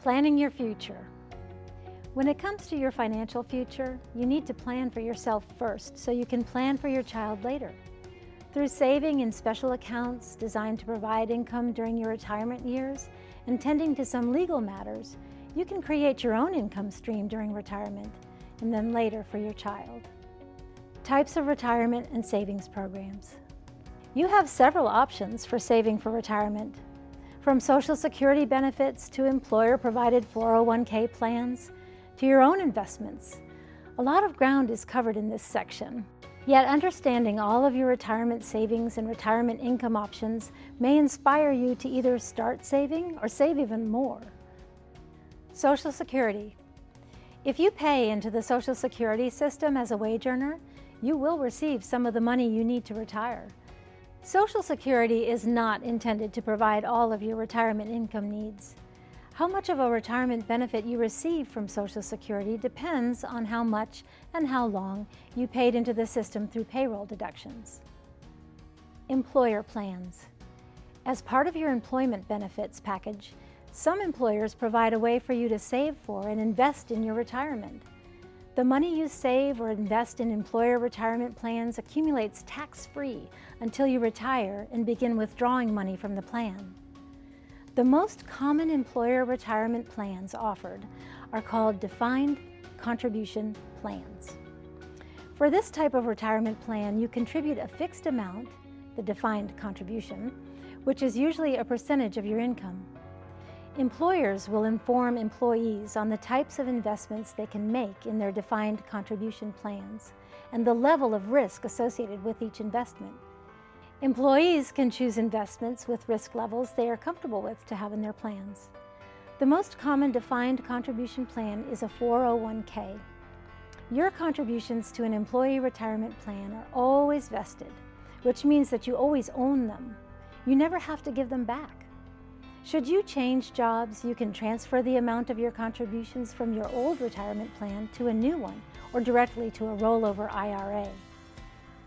Planning your future. When it comes to your financial future, you need to plan for yourself first so you can plan for your child later. Through saving in special accounts designed to provide income during your retirement years and tending to some legal matters, you can create your own income stream during retirement and then later for your child. Types of retirement and savings programs. You have several options for saving for retirement. From Social Security benefits to employer-provided 401k plans to your own investments. A lot of ground is covered in this section. Yet understanding all of your retirement savings and retirement income options may inspire you to either start saving or save even more. Social Security. If you pay into the Social Security system as a wage earner, you will receive some of the money you need to retire. Social Security is not intended to provide all of your retirement income needs. How much of a retirement benefit you receive from Social Security depends on how much and how long you paid into the system through payroll deductions. Employer plans. As part of your employment benefits package, some employers provide a way for you to save for and invest in your retirement. The money you save or invest in employer retirement plans accumulates tax-free until you retire and begin withdrawing money from the plan. The most common employer retirement plans offered are called defined contribution plans. For this type of retirement plan, you contribute a fixed amount, the defined contribution, which is usually a percentage of your income. Employers will inform employees on the types of investments they can make in their defined contribution plans and the level of risk associated with each investment. Employees can choose investments with risk levels they are comfortable with to have in their plans. The most common defined contribution plan is a 401k. Your contributions to an employee retirement plan are always vested, which means that you always own them. You never have to give them back. Should you change jobs, you can transfer the amount of your contributions from your old retirement plan to a new one or directly to a rollover IRA.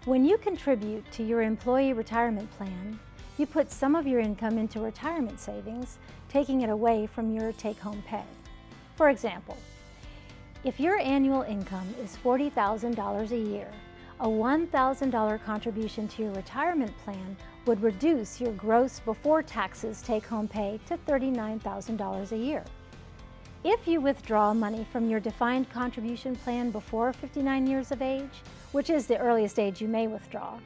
When you contribute to your employee retirement plan, you put some of your income into retirement savings, taking it away from your take-home pay. For example, if your annual income is $40,000 a year, a $1,000 contribution to your retirement plan would reduce your gross before taxes take-home pay to $39,000 a year. If you withdraw money from your defined contribution plan before 59 years of age, which is the earliest age you may withdraw,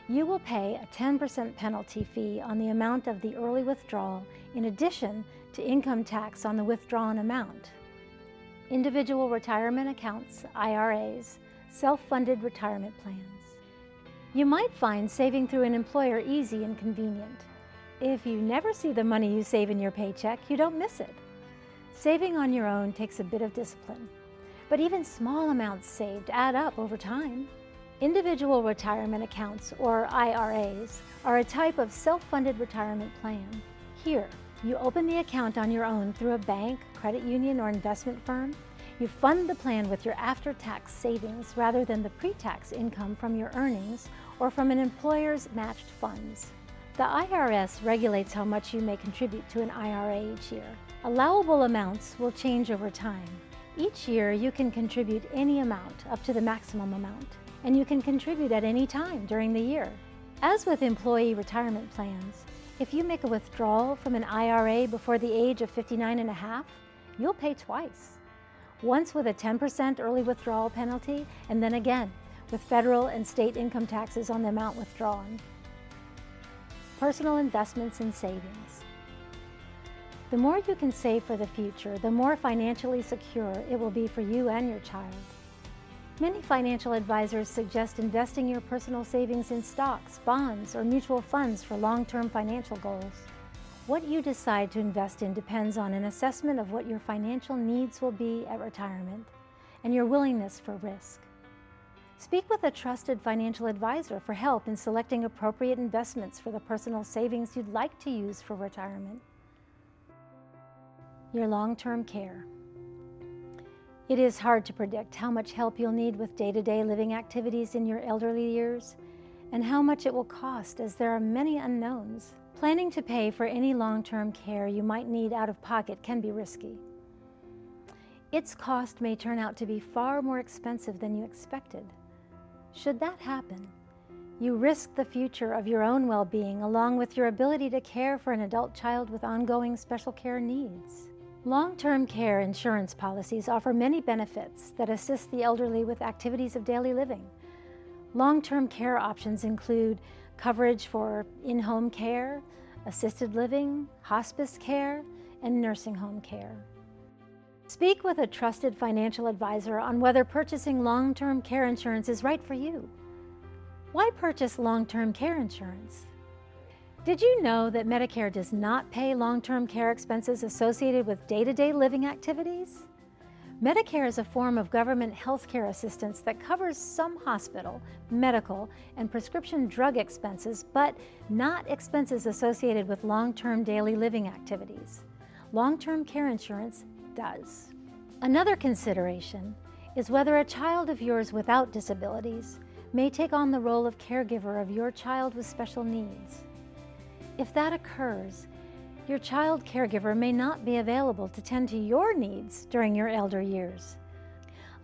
you will pay a 10% penalty fee on the amount of the early withdrawal in addition to income tax on the withdrawn amount. Individual retirement accounts, IRAs, self-funded retirement plans. You might find saving through an employer easy and convenient. If you never see the money you save in your paycheck, you don't miss it. Saving on your own takes a bit of discipline, but even small amounts saved add up over time. Individual retirement accounts, or IRAs, are a type of self-funded retirement plan. Here, you open the account on your own through a bank, credit union, or investment firm. You fund the plan with your after-tax savings rather than the pre-tax income from your earnings or from an employer's matched funds. The IRS regulates how much you may contribute to an IRA each year. Allowable amounts will change over time. Each year, you can contribute any amount up to the maximum amount, and you can contribute at any time during the year. As with employee retirement plans, if you make a withdrawal from an IRA before the age of 59 and a half, you'll pay twice. Once with a 10% early withdrawal penalty, and then again with federal and state income taxes on the amount withdrawn. Personal investments and savings. The more you can save for the future, the more financially secure it will be for you and your child. Many financial advisors suggest investing your personal savings in stocks, bonds, or mutual funds for long-term financial goals. What you decide to invest in depends on an assessment of what your financial needs will be at retirement and your willingness for risk. Speak with a trusted financial advisor for help in selecting appropriate investments for the personal savings you'd like to use for retirement. Your long-term care. It is hard to predict how much help you'll need with day-to-day living activities in your elderly years and how much it will cost, as there are many unknowns. Planning to pay for any long-term care you might need out of pocket can be risky. Its cost may turn out to be far more expensive than you expected. Should that happen, you risk the future of your own well-being along with your ability to care for an adult child with ongoing special care needs. Long-term care insurance policies offer many benefits that assist the elderly with activities of daily living. Long-term care options include coverage for in-home care, assisted living, hospice care, and nursing home care. Speak with a trusted financial advisor on whether purchasing long-term care insurance is right for you. Why purchase long-term care insurance? Did you know that Medicare does not pay long-term care expenses associated with day-to-day living activities? Medicare is a form of government health care assistance that covers some hospital, medical, and prescription drug expenses, but not expenses associated with long-term daily living activities. Long-term care insurance does. Another consideration is whether a child of yours without disabilities may take on the role of caregiver of your child with special needs. If that occurs, your child caregiver may not be available to tend to your needs during your elder years.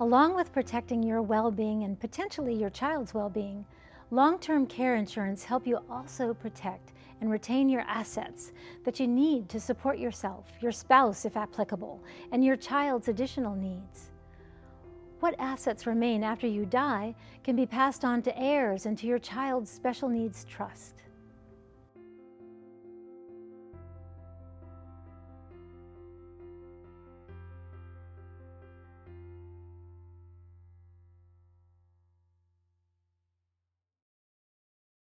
Along with protecting your well-being and potentially your child's well-being, long-term care insurance help you also protect and retain your assets that you need to support yourself, your spouse if applicable, and your child's additional needs. What assets remain after you die can be passed on to heirs and to your child's special needs trust.